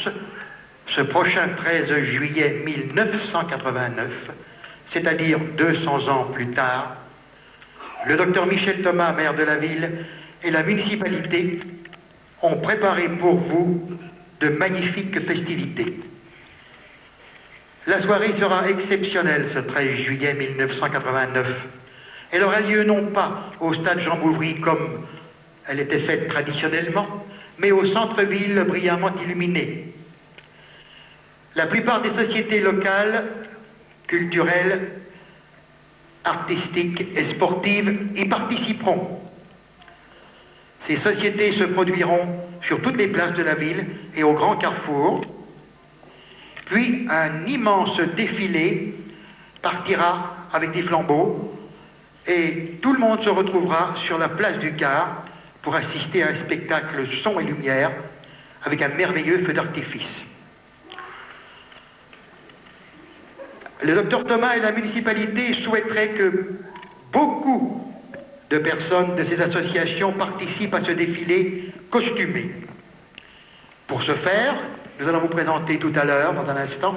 France, ce prochain 13 juillet 1989, c'est-à-dire 200 ans plus tard, le docteur Michel Thomas, maire de la ville, et la municipalité ont préparé pour vous de magnifiques festivités. La soirée sera exceptionnelle ce 13 juillet 1989. Elle aura lieu non pas au stade Jean-Bouvry comme elle était faite traditionnellement, mais au centre-ville brillamment illuminé. La plupart des sociétés locales, culturelles, artistiques et sportives y participeront. Ces sociétés se produiront sur toutes les places de la ville et au grand carrefour. Puis un immense défilé partira avec des flambeaux et tout le monde se retrouvera sur la place du Gard pour assister à un spectacle son et lumière avec un merveilleux feu d'artifice. Le docteur Thomas et la municipalité souhaiteraient que beaucoup de personnes de ces associations participent à ce défilé costumé. Pour ce faire, nous allons vous présenter tout à l'heure, dans un instant,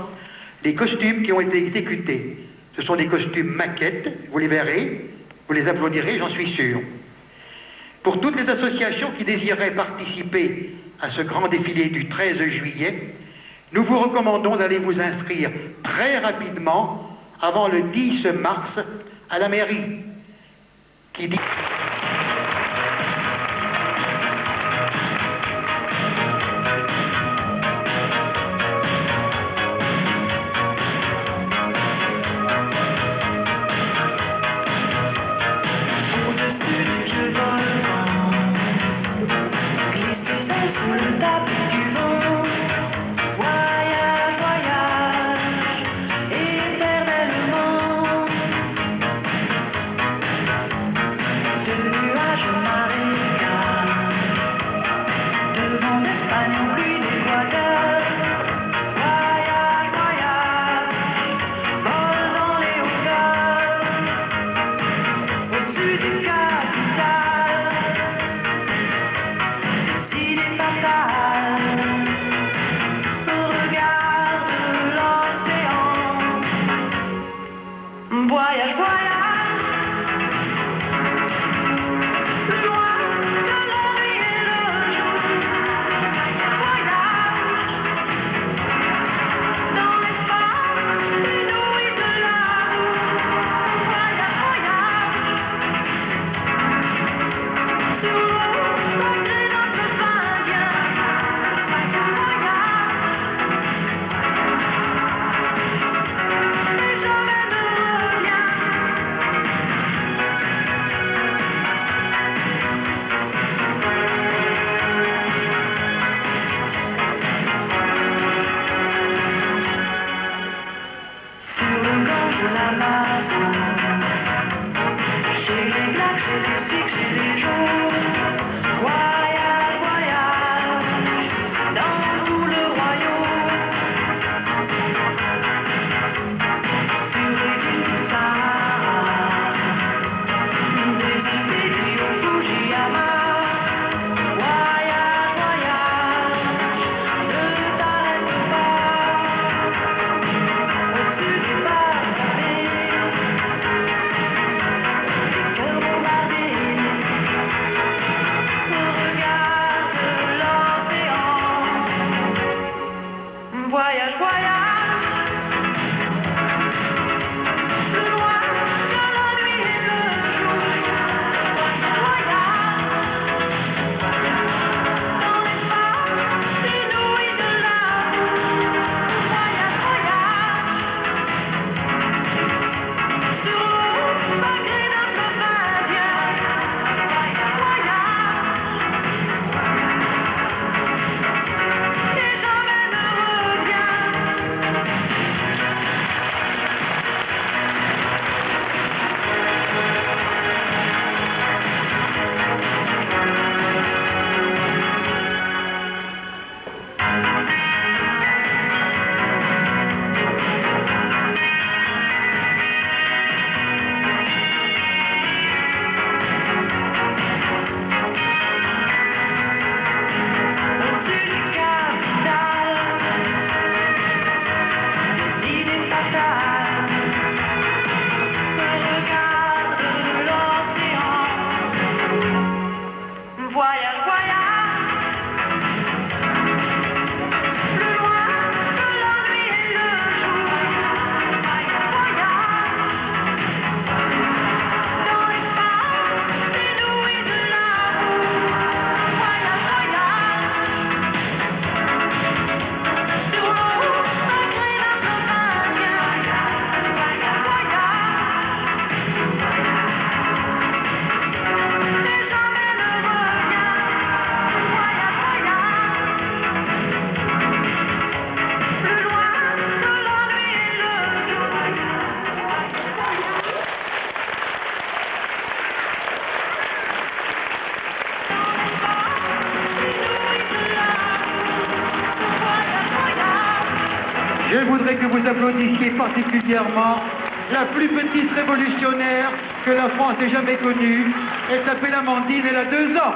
les costumes qui ont été exécutés. Ce sont des costumes maquettes, vous les verrez, vous les applaudirez, j'en suis sûr. Pour toutes les associations qui désireraient participer à ce grand défilé du 13 juillet, nous vous recommandons d'aller vous inscrire très rapidement avant le 10 mars à la mairie, qui dit... De Je voudrais que vous applaudissiez particulièrement la plus petite révolutionnaire que la France ait jamais connue. Elle s'appelle Amandine, elle a 2 ans.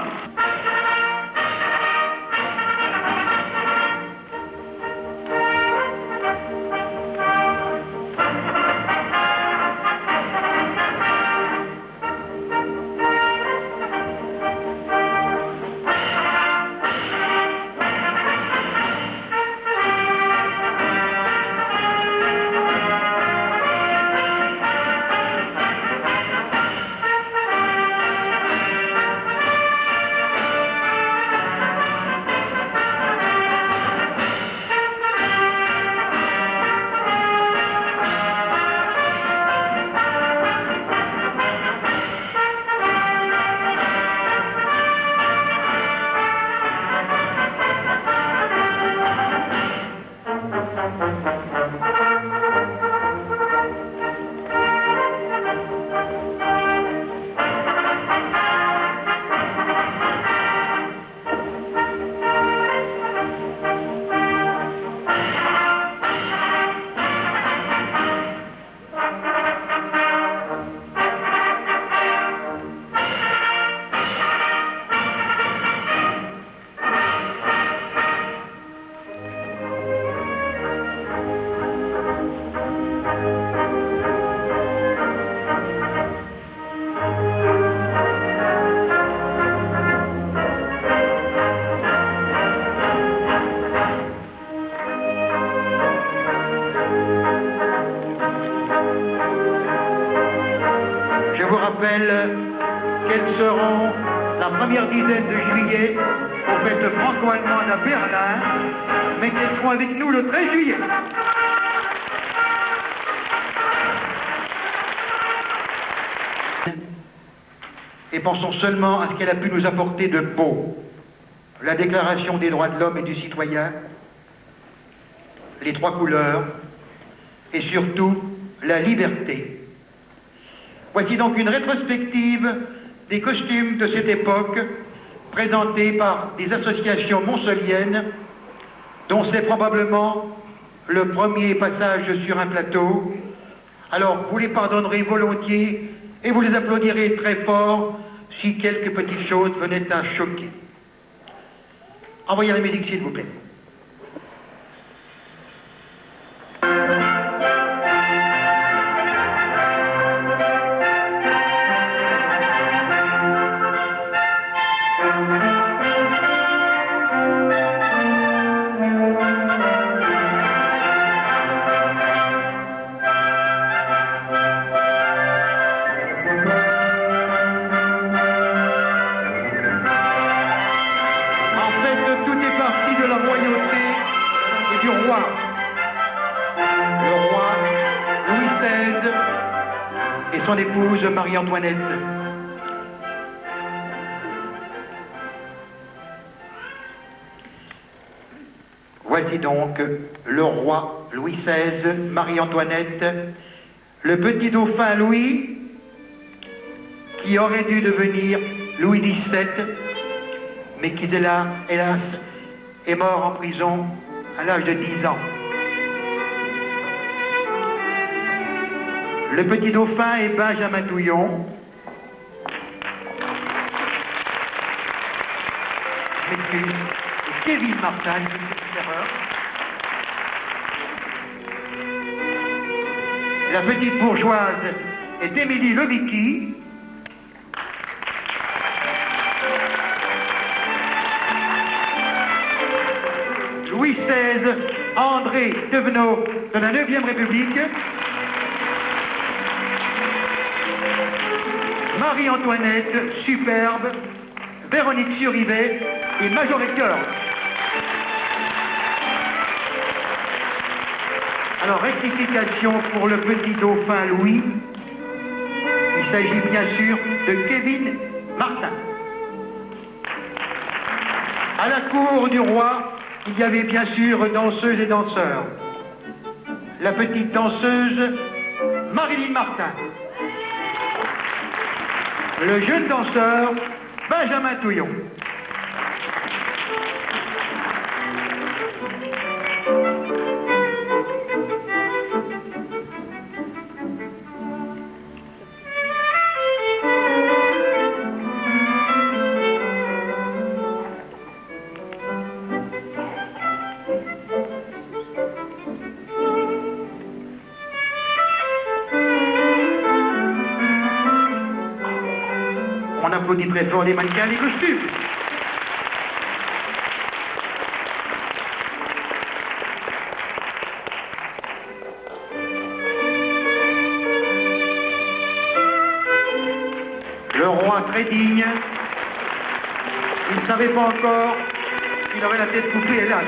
Je vous rappelle quelles seront la première dizaine de juillet aux fêtes franco-allemandes à Berlin, mais qu'elles seront avec nous le 13 juillet. Et pensons seulement à ce qu'elle a pu nous apporter de beau. La Déclaration des droits de l'homme et du citoyen, les 3 couleurs, et surtout la liberté. Voici donc une rétrospective des costumes de cette époque, présentée par des associations montceliennes, dont c'est probablement le premier passage sur un plateau. Alors, vous les pardonnerez volontiers et vous les applaudirez très fort si quelques petites choses venaient à choquer. Envoyez la musique, s'il vous plaît. Son épouse Marie-Antoinette. Voici donc le roi Louis XVI, Marie-Antoinette, le petit dauphin Louis, qui aurait dû devenir Louis XVII, mais qui, hélas, est mort en prison à l'âge de 10 ans. Le petit dauphin est Benjamin Touillon. Et Kevin Martin, une petite erreur. La petite bourgeoise est Émilie Levicki. Louis XVI, André Devenot de la 9e République. Marie-Antoinette, superbe, Véronique Surivet et Majorette Cœur. Alors, rectification pour le petit dauphin Louis. Il s'agit bien sûr de Kevin Martin. À la cour du roi, il y avait bien sûr danseuses et danseurs. La petite danseuse Marilyn Martin. Le jeune danseur, Benjamin Touillon. applaudit très fort les mannequins, les costumes. Le roi très digne, il ne savait pas encore qu'il aurait la tête coupée, hélas.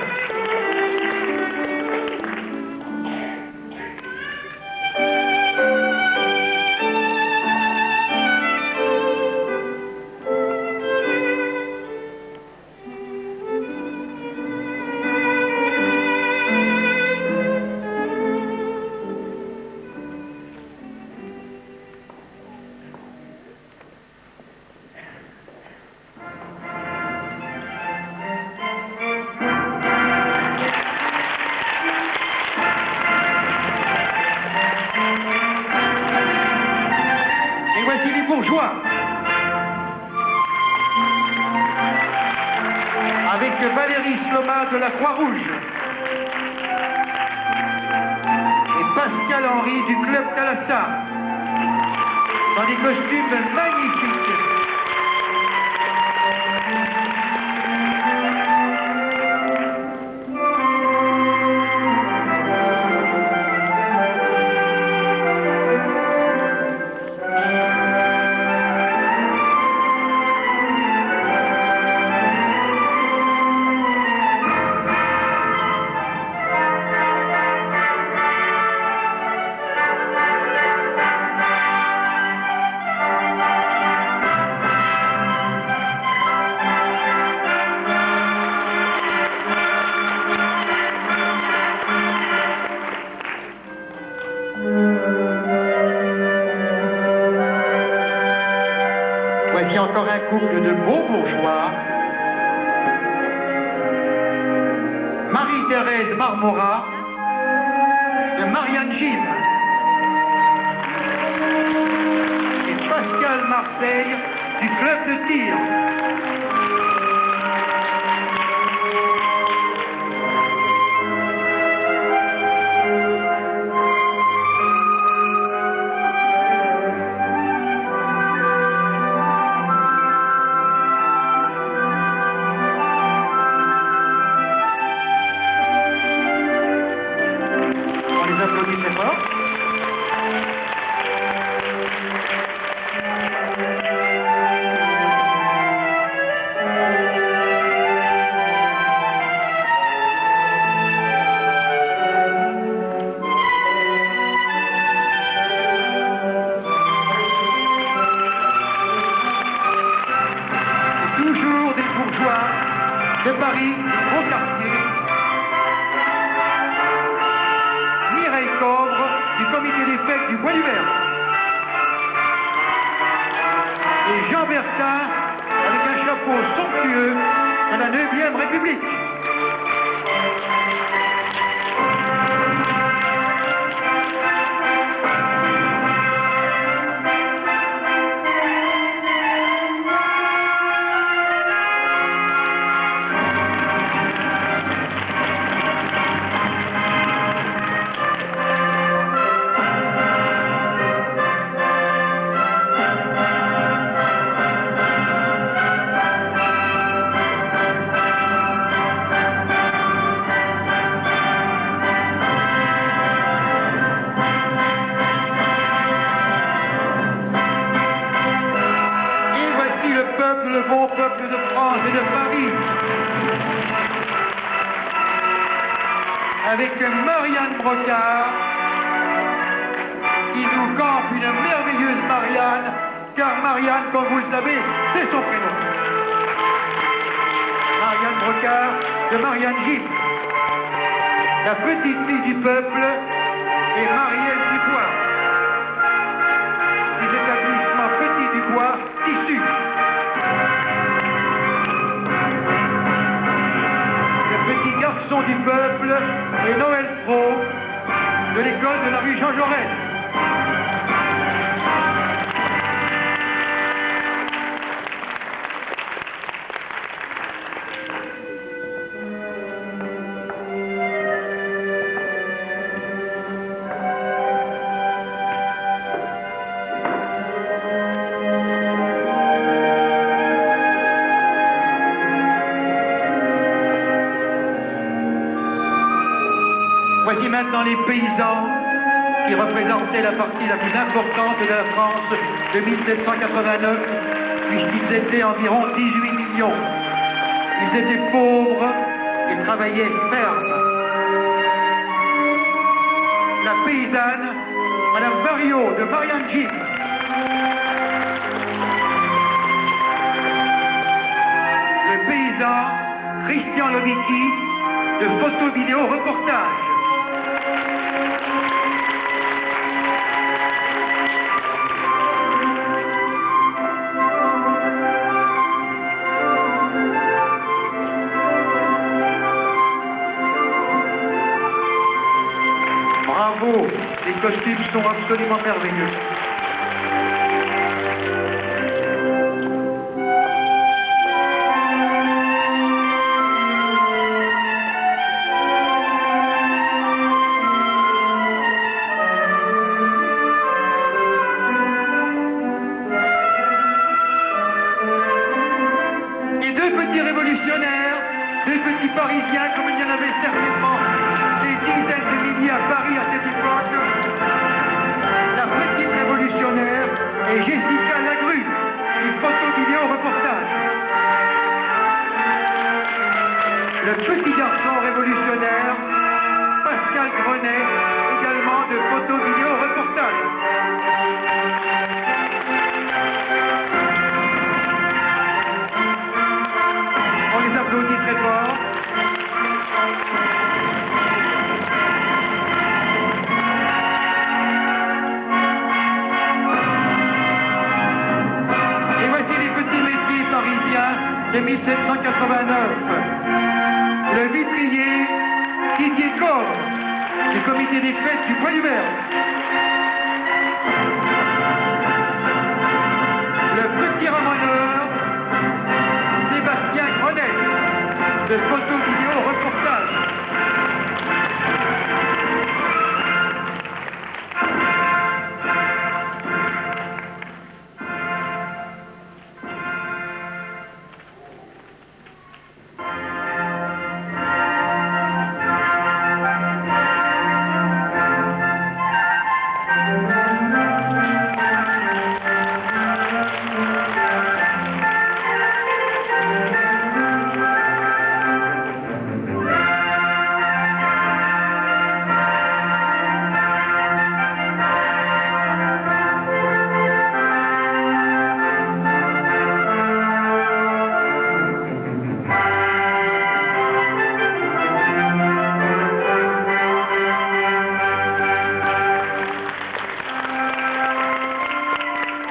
Bourgeois, avec Valérie Sloma de la Croix-Rouge et Pascal Henry du Club Thalassa, dans des costumes magnifiques. Voici encore un couple de beaux bourgeois. Marie-Thérèse Marmora de Marianne Gim et Pascal Marseille du Club de tir. Toujours des bourgeois de Paris, des beaux quartiers. Mireille Covre du comité des fêtes du Bois du Vert. Et Jean Bertin avec un chapeau somptueux de la 9e République. Le bon peuple de France et de Paris, avec Marianne Brocard, qui nous campe une merveilleuse Marianne, car Marianne, comme vous le savez, c'est son prénom. Marianne Brocard de Marianne Gim. La petite fille du peuple est Marielle Dubois, des établissements Petit Dubois Tissus. Petit garçon du peuple et Noël Pro de l'école de la rue Jean Jaurès. Voici maintenant les paysans qui représentaient la partie la plus importante de la France de 1789, puisqu'ils étaient environ 18 millions. Ils étaient pauvres et travaillaient ferme. La paysanne, Madame Variot de Marianne Gym. Le paysan, Christian Lobicki, de photo-vidéo reportage. Bravo, les costumes sont absolument merveilleux. Et deux petits révolutionnaires, deux petits Parisiens, comme il y en avait certainement des dizaines de milliers à Paris à cette époque. La petite révolutionnaire est Jessica Lagrue, du photo-vidéo reportage. Le petit garçon révolutionnaire, Pascal Grenet, également de photo-vidéo reportage. On les applaudit très fort. Et voici les petits métiers parisiens de 1789. Le vitrier Didier Corre, du comité des fêtes du Bois du Verbe. Le petit ramoneur Sébastien Grenet, de photo-vidéo reportage.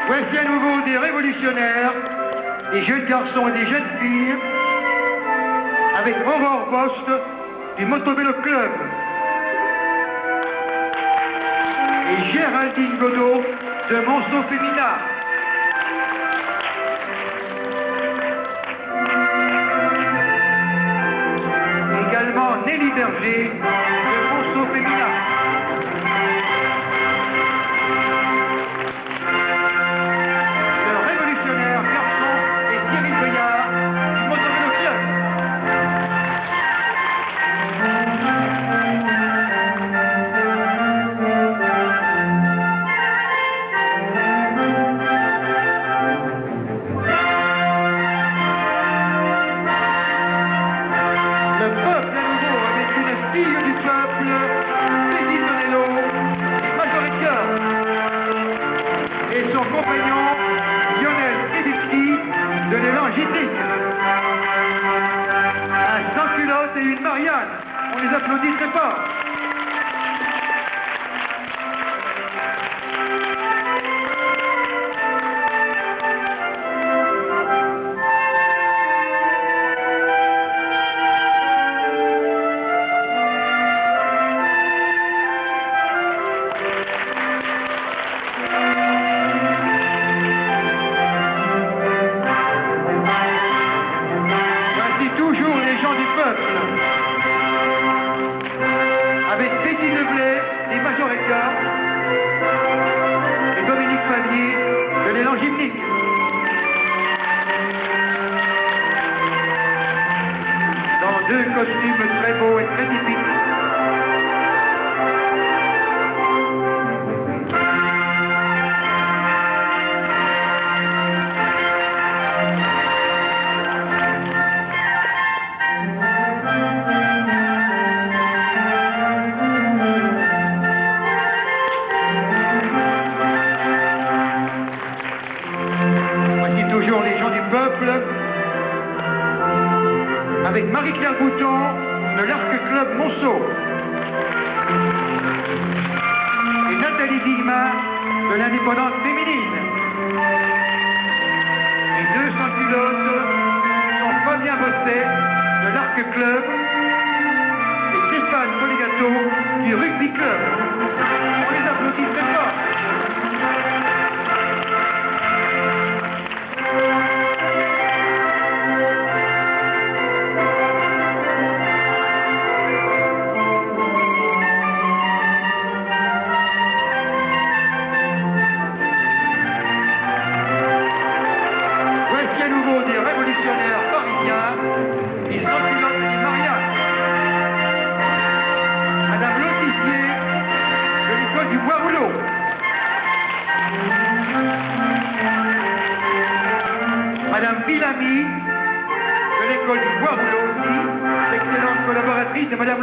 Voici à nouveau des révolutionnaires, des jeunes garçons et des jeunes filles, avec Aurore Bost du Motovélo Club et Géraldine Godot de Monceau Féminin. Également Nelly Berger de Monceau Féminin. Compagnon Lionel Krivitsky de l'élan gymnique. Un sans-culotte et une Marianne. On les applaudit très fort. Avec Betty Deblay des Majoretta et Dominique Favier de l'élan gymnique. Dans deux costumes très beaux et très typiques.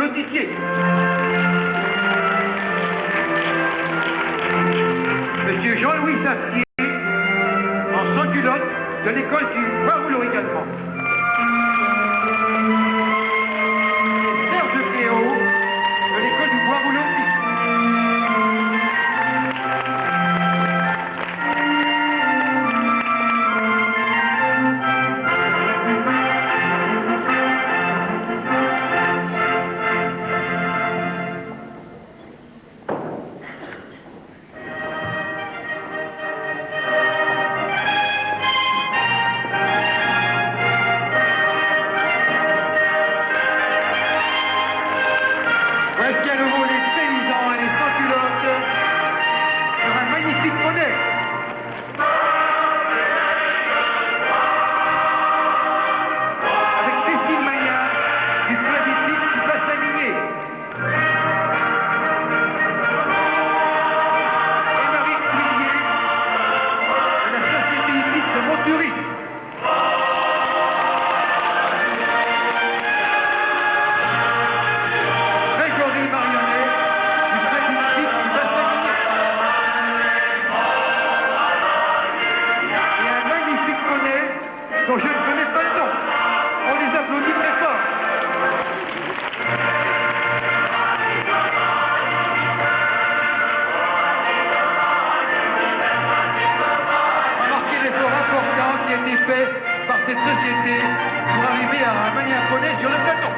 notifié. Monsieur Jean-Louis Safier, en sans-culotte, de l'école du Bois-Rouleau également. Et Serge Cléo, de l'école du Bois-Rouleau aussi. Voici à nouveau les paysans et les sans-culottes sur un magnifique poney. Avec Cécile Magnat du club hippique du bassin minier. Et Marie Cuvillier de la société hippique de Monturie. Grégory Marionnet du club hippique du bassin minier. Et un magnifique poney dont je ne connais pas le nom. On les applaudit très fort. Remarquez l'effort important qui a été fait par cette société pour arriver à manier un poney sur le plateau.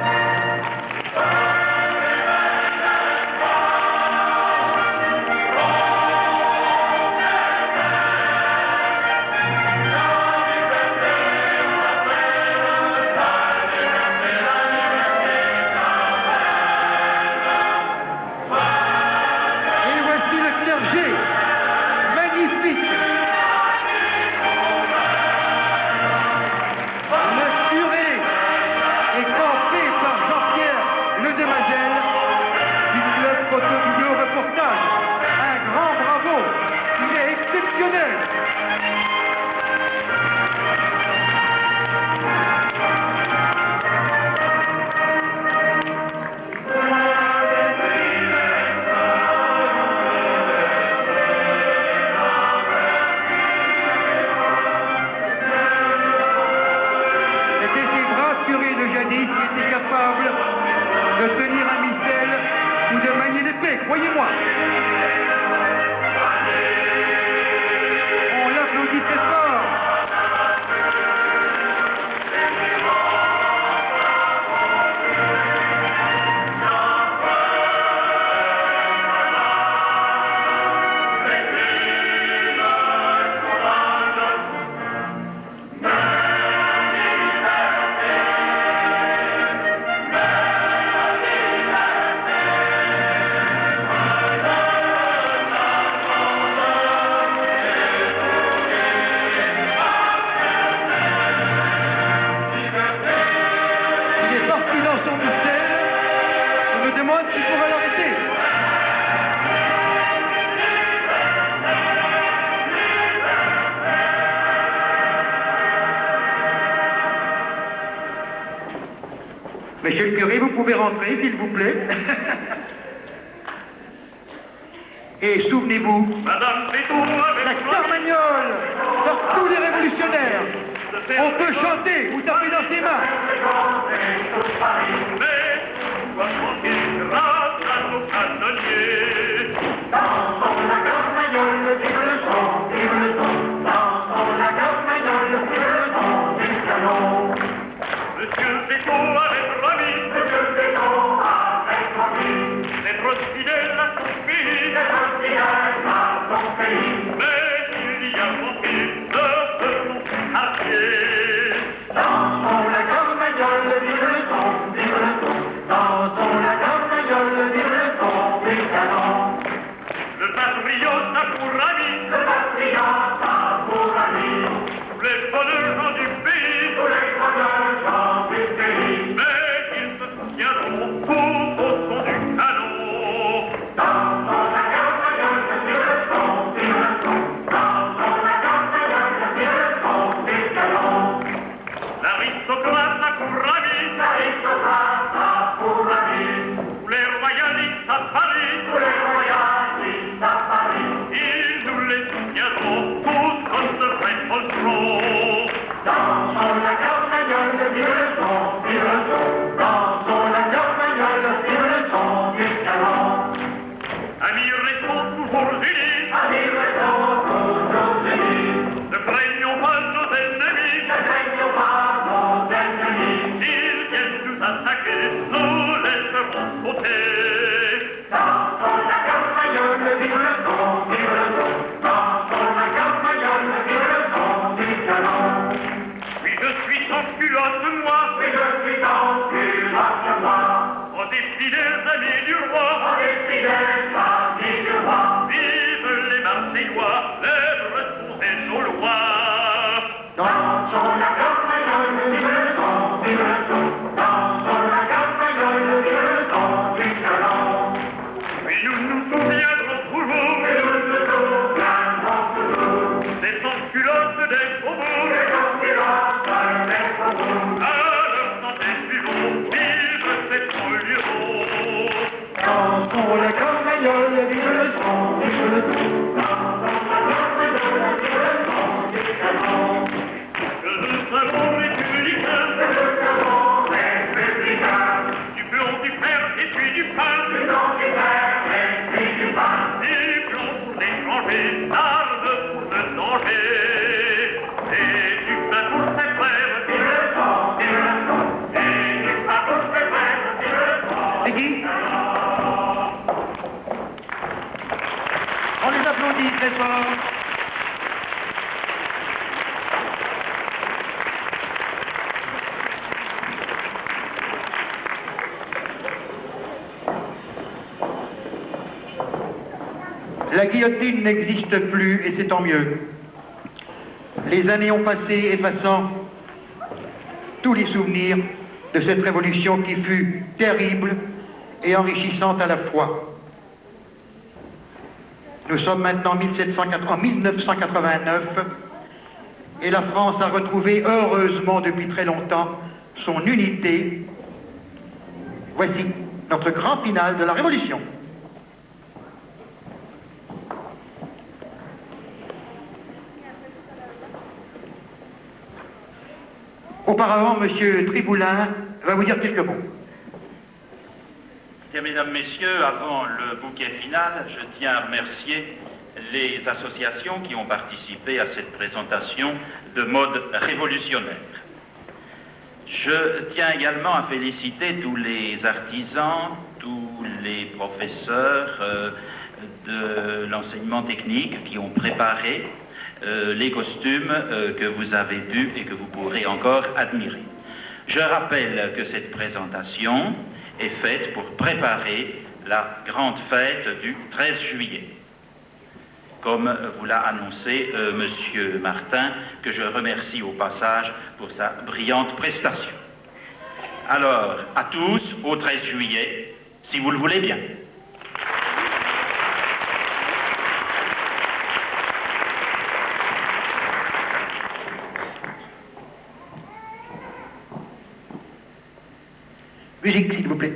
Et voici le clergé, magnifique. Le curé est campé par Jean-Pierre Ledemazelle du club photo vidéo reportage. Un grand bravo, il est exceptionnel. C'était ces braves curés de jadis qui étaient capables de tenir un missel ou de manier l'épée, croyez-moi. On l'applaudit très fort. Il est parti dans son missel. On me demande qui pourra l'arrêter. Monsieur le curé, vous pouvez rentrer, s'il vous plaît. Et souvenez-vous, Madame Pétour avec la carmagnole par tous les révolutionnaires. On peut chanter ou taper dans ses mains. mais doit chanter grâce à nos canonniers. Dansons la carmagnole, vive le son, vive le son. Dansons la carmagnole, vive le son, vive le canon. Monsieur Pétour avec Rami, Monsieur Péton avec famille, d'être fidèle à son pays, d'être fidèle à son pays. mais il y a manqué de son quartier. Dansons la carmagnole, vive le son, vive le son. Dansons la carmagnole, vive le son, vive le canon. Le patriote a pour ami Le patriote a pour ami tous les bonheurs gens du pays, tous les bonheurs gens du pays. mais ils se tiendront tous au son du canon. Dansons la carmagnole, vive le son, vive le son. Dansons la carmagnole, vive le son, vive le canon. L'aristocrate a pour ami L'aristocrate a pour ami Dansons la carmagnole, vive le son, vive le son. Dansons la carmagnole, vive le son, vive le son. Que le salon républicain, du plomb, du fer et puis du pain, du plomb pour l'étranger, l'arme pour le danger, et du pain pour ses frères, et du pain pour ses frères. Et qui on les applaudit très fort. La guillotine n'existe plus et c'est tant mieux. Les années ont passé effaçant tous les souvenirs de cette révolution qui fut terrible et enrichissante à la fois. Nous sommes maintenant en 1989 et la France a retrouvé heureusement depuis très longtemps son unité. Voici notre grand final de la Révolution. Auparavant, M. Triboulin va vous dire quelques mots. Bien, mesdames, messieurs, avant le bouquet final, je tiens à remercier les associations qui ont participé à cette présentation de mode révolutionnaire. Je tiens également à féliciter tous les artisans, tous les professeurs de l'enseignement technique qui ont préparé les costumes que vous avez vus et que vous pourrez encore admirer. Je rappelle que cette présentation est faite pour préparer la grande fête du 13 juillet. Comme vous l'a annoncé Monsieur Martin, que je remercie au passage pour sa brillante prestation. Alors, à tous, au 13 juillet, si vous le voulez bien. Musique, s'il vous plaît.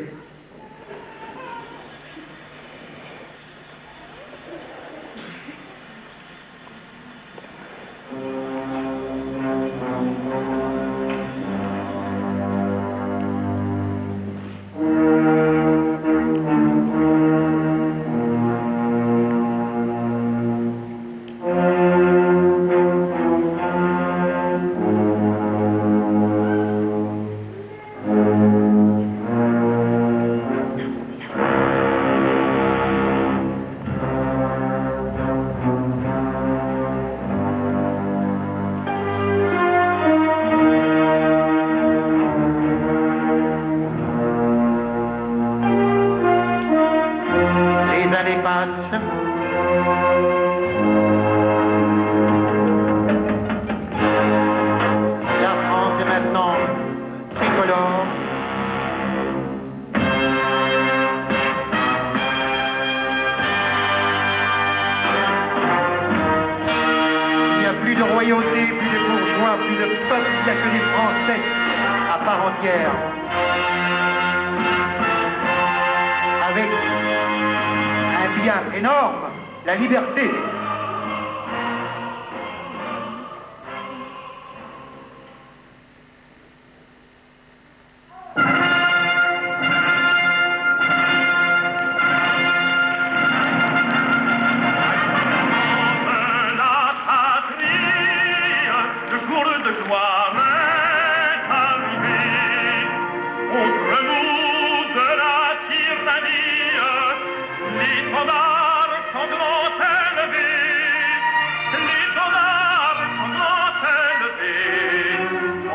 Énorme, la liberté.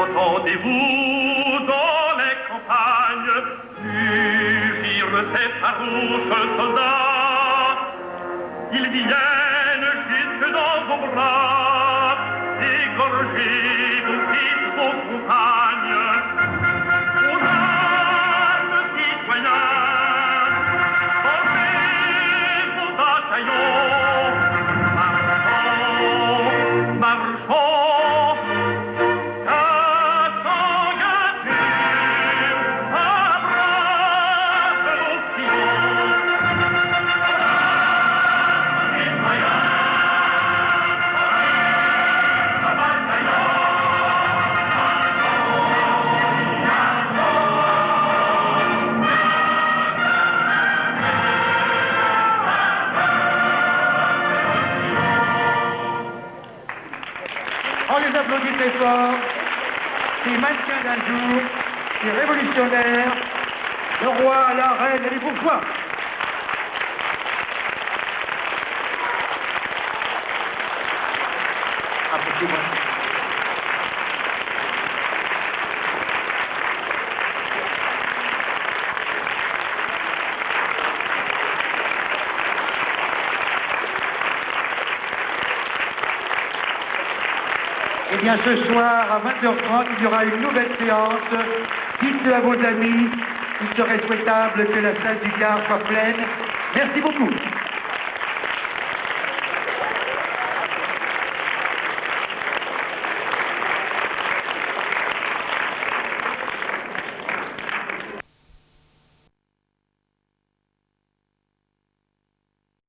Entendez-vous dans les campagnes mugir ces farouches soldats? Ils viennent jusque dans vos bras, égorger vos fils, vos compagnes. Aux armes, citoyens, formez vos bataillons. Marchons, marchons. applaudit très fort ces mannequins d'un jour, ces révolutionnaires, le roi, la reine et les bourgeois. Applaudissez-moi. Eh bien, ce soir, à 20h30, il y aura une nouvelle séance. Dites-le à vos amis, il serait souhaitable que la salle du Gard soit pleine. Merci beaucoup.